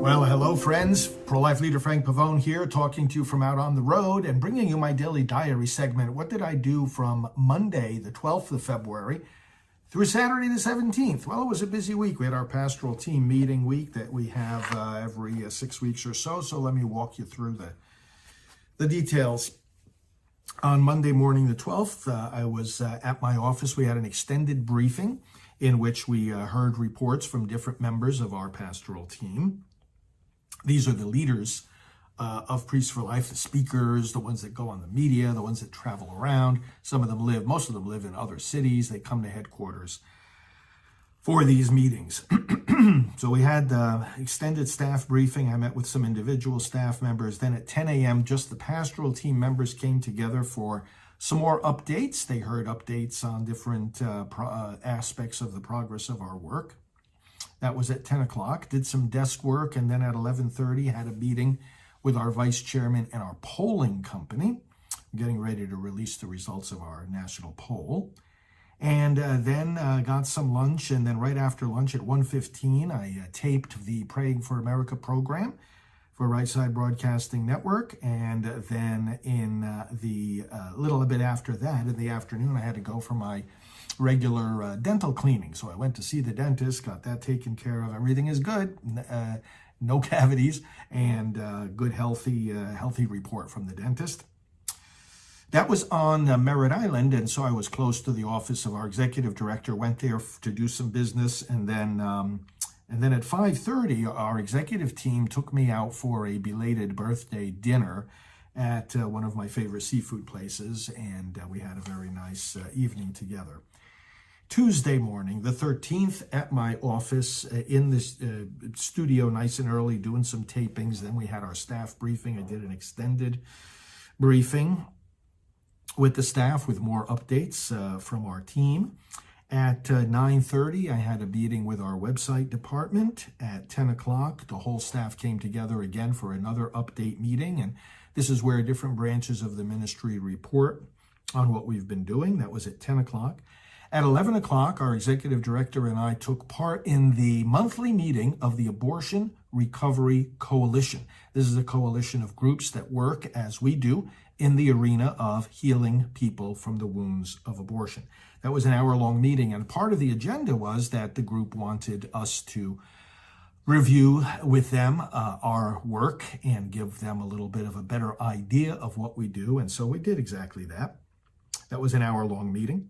Well, hello friends. Pro-life leader Frank Pavone here, talking to you from out on the road and bringing you my daily diary segment. What did I do from Monday, the 12th of February, through Saturday, the 17th? Well, it was a busy week. We had our pastoral team meeting week that we have every 6 weeks or so. So let me walk you through the details. On Monday morning, the 12th, I was at my office. We had an extended briefing in which we heard reports from different members of our pastoral team. These are the leaders of Priests for Life, the speakers, the ones that go on the media, the ones that travel around. Most of them live in other cities. They come to headquarters for these meetings. So we had extended staff briefing. I met with some individual staff members. Then at 10 a.m., just the pastoral team members came together for some more updates. They heard updates on different aspects of the progress of our work. That was at 10 o'clock, did some desk work, and then at 11:30 had a meeting with our vice chairman and our polling company, getting ready to release the results of our national poll. And then got some lunch, and then right after lunch at 1:15, I taped the Praying for America program for Right Side Broadcasting Network. And then in the little bit after that, in the afternoon, I had to go for my regular dental cleaning. So I went to see the dentist, got that taken care of. Everything is good, no cavities, and good, healthy report from the dentist. That was on Merritt Island, and so I was close to the office of our executive director, went there to do some business, and then at 5:30, our executive team took me out for a belated birthday dinner at one of my favorite seafood places, and we had a very nice evening together. Tuesday morning, the 13th, at my office in this studio nice and early, doing some tapings. Then we had our staff briefing. I did an extended briefing with the staff with more updates from our team. At 9:30, I had a meeting with our website department. At 10 o'clock, the whole staff came together again for another update meeting. And this is where different branches of the ministry report on what we've been doing. That was at 10 o'clock. At 11 o'clock, our executive director and I took part in the monthly meeting of the Abortion Recovery Coalition. This is a coalition of groups that work, as we do, in the arena of healing people from the wounds of abortion. That was an hour-long meeting, and part of the agenda was that the group wanted us to review with them our work and give them a little bit of a better idea of what we do, and so we did exactly that. That was an hour-long meeting.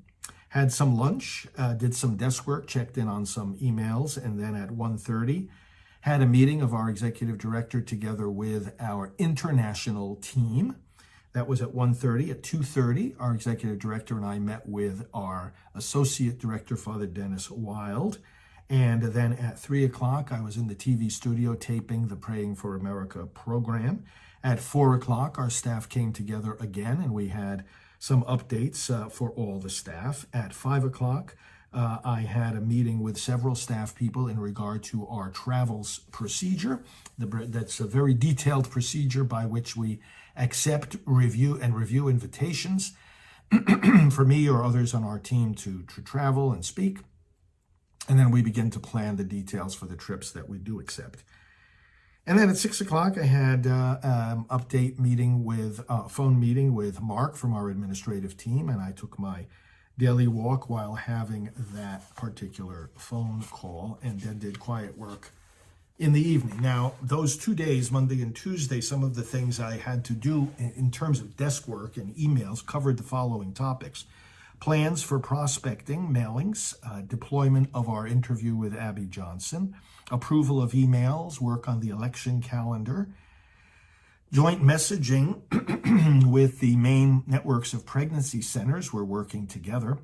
Had some lunch, did some desk work, checked in on some emails, and then at 1:30, had a meeting of our executive director together with our international team. That was at 1:30. At 2:30, our executive director and I met with our associate director, Father Dennis Wild. And then at 3 o'clock, I was in the TV studio taping the Praying for America program. At 4 o'clock, our staff came together again, and we had some updates for all the staff. At 5 o'clock, I had a meeting with several staff people in regard to our travels procedure. That's a very detailed procedure by which we accept, review invitations for me or others on our team to travel and speak. And then we begin to plan the details for the trips that we do accept. And then at 6 o'clock, I had update meeting phone meeting with Mark from our administrative team, and I took my daily walk while having that particular phone call, and then did quiet work in the evening. Now, those 2 days, Monday and Tuesday, some of the things I had to do in terms of desk work and emails covered the following topics: plans for prospecting, mailings, deployment of our interview with Abby Johnson, approval of emails, work on the election calendar, joint messaging with the main networks of pregnancy centers. We're working together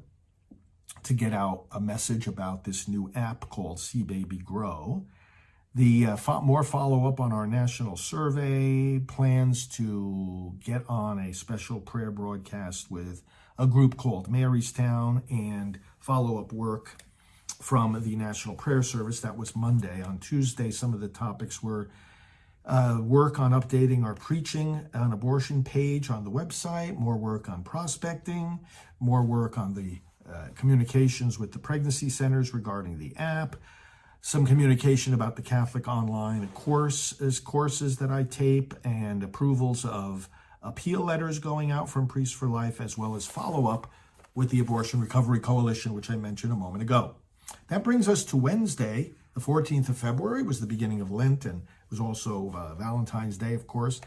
to get out a message about this new app called See Baby Grow. The more follow-up on our national survey, plans to get on a special prayer broadcast with a group called Marystown, and follow-up work from the National Prayer Service. That was Monday. On Tuesday, some of the topics were work on updating our preaching on abortion page on the website, more work on prospecting, more work on the communications with the pregnancy centers regarding the app, some communication about the Catholic online courses that I tape, and approvals of appeal letters going out from Priests for Life, as well as follow-up with the Abortion Recovery Coalition, which I mentioned a moment ago. That brings us to Wednesday, the 14th of February, was the beginning of Lent, and it was also Valentine's Day, of course.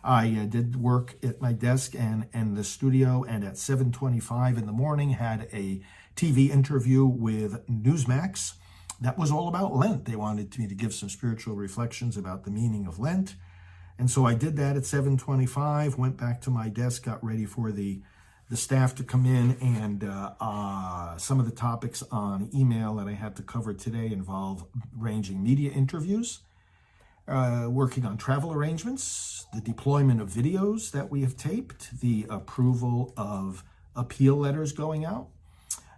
I did work at my desk and the studio, and at 7:25 in the morning had a TV interview with Newsmax. That was all about Lent. They wanted me to give some spiritual reflections about the meaning of Lent. And so I did that at 7:25, went back to my desk, got ready for the staff to come in, and some of the topics on email that I had to cover today involve arranging media interviews, working on travel arrangements, the deployment of videos that we have taped, the approval of appeal letters going out,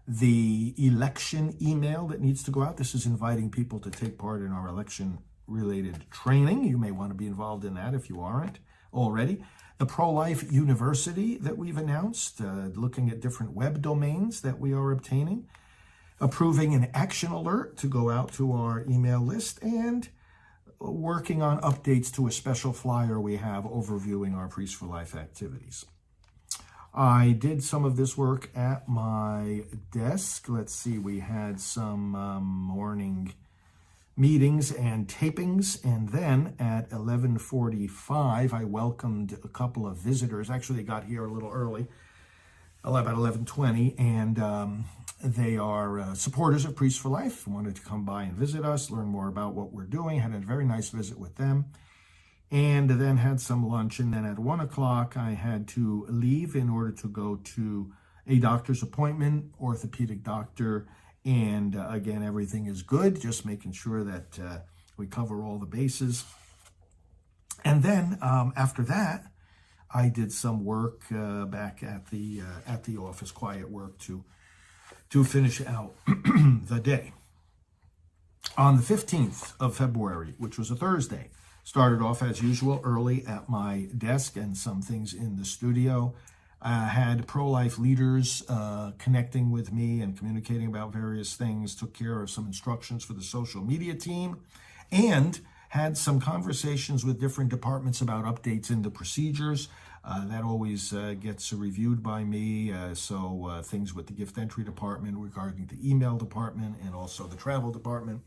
the election email that needs to go out. This is inviting people to take part in our election-related training. You may want to be involved in that if you aren't already. The Pro-Life University that we've announced, looking at different web domains that we are obtaining, approving an action alert to go out to our email list, and working on updates to a special flyer we have overviewing our Priests for Life activities. I did some of this work at my desk. Let's see, we had some morning meetings and tapings, and then at 11:45 I welcomed a couple of visitors. Actually, they got here a little early, about 11:20, and they are supporters of Priests for Life, wanted to come by and visit us, learn more about what we're doing. Had a very nice visit with them, and then had some lunch. And then at 1 o'clock I had to leave in order to go to a doctor's appointment, orthopedic doctor. And again, everything is good, just making sure that we cover all the bases. And then after that, I did some work back at the office, quiet work to finish out the day. On the 15th of February, which was a Thursday, started off as usual early at my desk and some things in the studio. Had pro-life leaders connecting with me and communicating about various things, took care of some instructions for the social media team, and had some conversations with different departments about updates in the procedures. That always gets reviewed by me. So things with the gift entry department regarding the email department and also the travel department.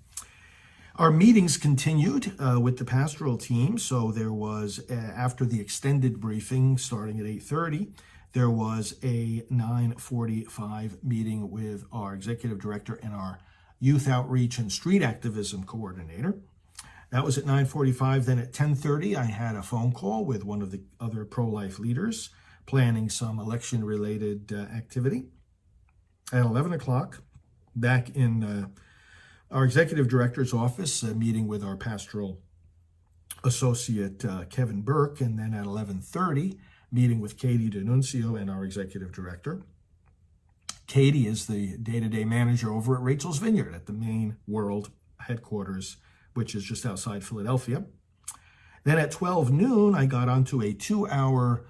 Our meetings continued with the pastoral team. So there was, after the extended briefing starting at 8:30, there was a 9:45 meeting with our executive director and our youth outreach and street activism coordinator. That was at 9:45. Then at 10:30, I had a phone call with one of the other pro-life leaders planning some election-related activity. At 11 o'clock, back in our executive director's office, meeting with our pastoral associate, Kevin Burke. And then at 11:30, meeting with Katie D'Annunzio and our executive director. Katie is the day-to-day manager over at Rachel's Vineyard at the main world headquarters, which is just outside Philadelphia. Then at 12 noon, I got onto a 2-hour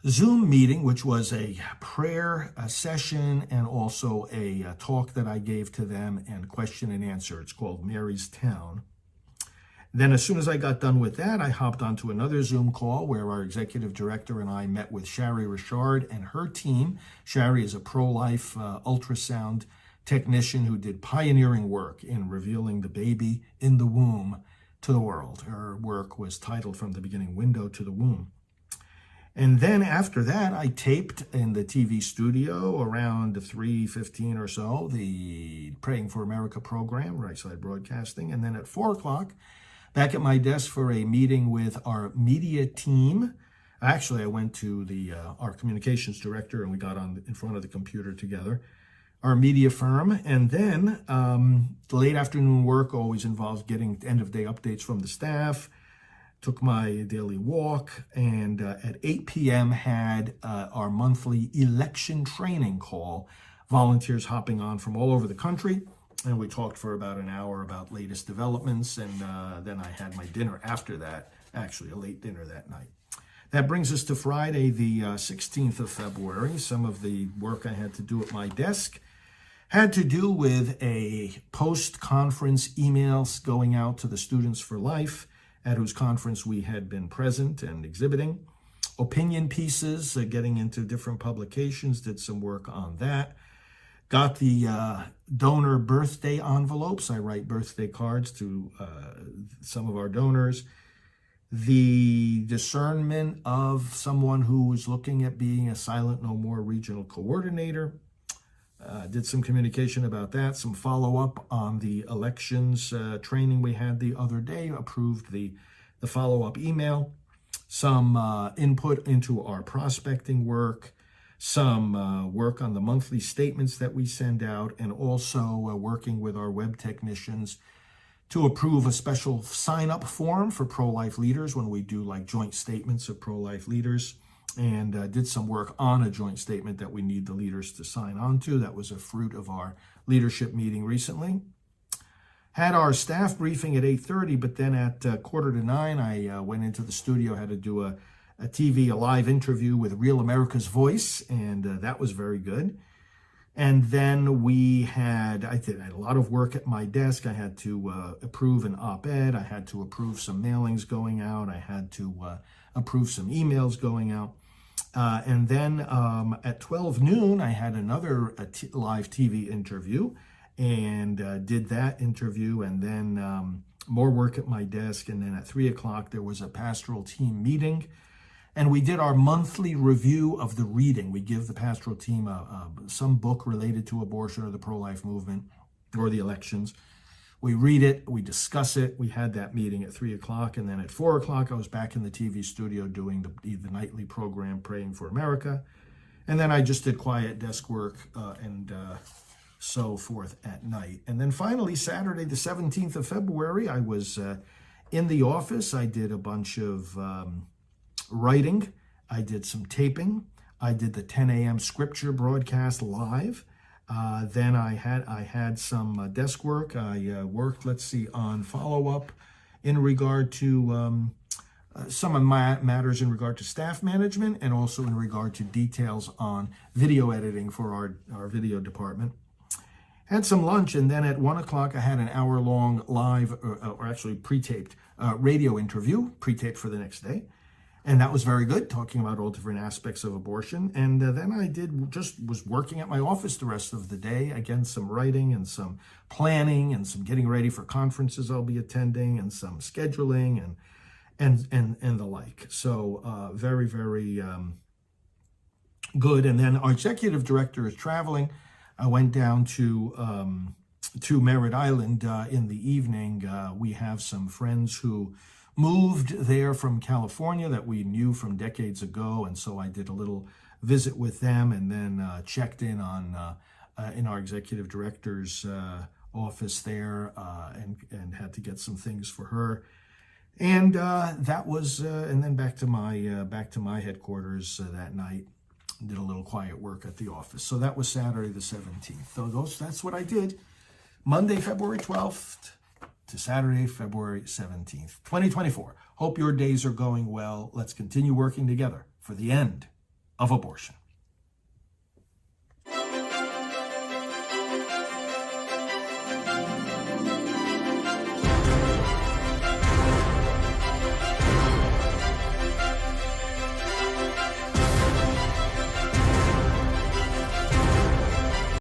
Zoom meeting, which was a prayer session and also a talk that I gave to them and question and answer. It's called Mary's Town. Then as soon as I got done with that, I hopped onto another Zoom call where our executive director and I met with Shari Richard and her team. Shari is a pro-life ultrasound technician who did pioneering work in revealing the baby in the womb to the world. Her work was titled from the beginning, Window to the Womb. And then after that, I taped in the TV studio around 3:15 or so, the Praying for America program, Right Side Broadcasting. And then at 4 o'clock, back at my desk for a meeting with our media team. Actually, I went to our communications director and we got in front of the computer together, our media firm. And then the late afternoon work always involves getting end-of-day updates from the staff. Took my daily walk, and at 8 p.m. had our monthly election training call. Volunteers hopping on from all over the country. And we talked for about an hour about latest developments, and then I had my dinner after that, actually a late dinner that night. That brings us to Friday, the 16th of February. Some of the work I had to do at my desk. Had to do with a post-conference emails going out to the Students for Life, at whose conference we had been present and exhibiting. Opinion pieces, getting into different publications, did some work on that. Got the donor birthday envelopes. I write birthday cards to some of our donors. The discernment of someone who was looking at being a Silent No More regional coordinator. Did some communication about that, some follow-up on the elections training we had the other day, approved the follow-up email, some input into our prospecting work, some work on the monthly statements that we send out, and also working with our web technicians to approve a special sign-up form for pro-life leaders when we do like joint statements of pro-life leaders, and did some work on a joint statement that we need the leaders to sign on to. That was a fruit of our leadership meeting recently. Had our staff briefing at 8:30, but then at 8:45, I went into the studio, had to do a live interview with Real America's Voice, and that was very good. And then I did a lot of work at my desk. I had to approve an op-ed. I had to approve some mailings going out. I had to approve some emails going out. And then at 12 noon, I had another live TV interview and did that interview. And then more work at my desk. And then at 3 o'clock, there was a pastoral team meeting. And we did our monthly review of the reading. We give the pastoral team some book related to abortion or the pro-life movement or the elections. We read it, we discuss it. We had that meeting at 3 o'clock. And then at 4 o'clock, I was back in the TV studio doing the nightly program, Praying for America. And then I just did quiet desk work and so forth at night. And then finally, Saturday, the 17th of February, I was in the office. I did a bunch of writing. I did some taping. I did the 10 a.m. scripture broadcast live. Then I had some desk work. I worked, on follow-up in regard to some of my matters in regard to staff management, and also in regard to details on video editing for our video department. Had some lunch, and then at 1 o'clock I had an hour-long live, or actually pre-taped radio interview, pre-taped for the next day. And that was very good, talking about all different aspects of abortion. And then I was working at my office the rest of the day. Again, some writing and some planning and some getting ready for conferences I'll be attending and some scheduling and the like. So very, very good. And then our executive director is traveling. I went down to Merritt Island in the evening. We have some friends who moved there from California that we knew from decades ago, and so I did a little visit with them, and then checked in in our executive director's office there, and had to get some things for her, and that was, and then back to my headquarters that night. Did a little quiet work at the office. So that was Saturday the 17th. So that's what I did. Monday, February 12th. To Saturday, February 17th, 2024. Hope your days are going well. Let's continue working together for the end of abortion.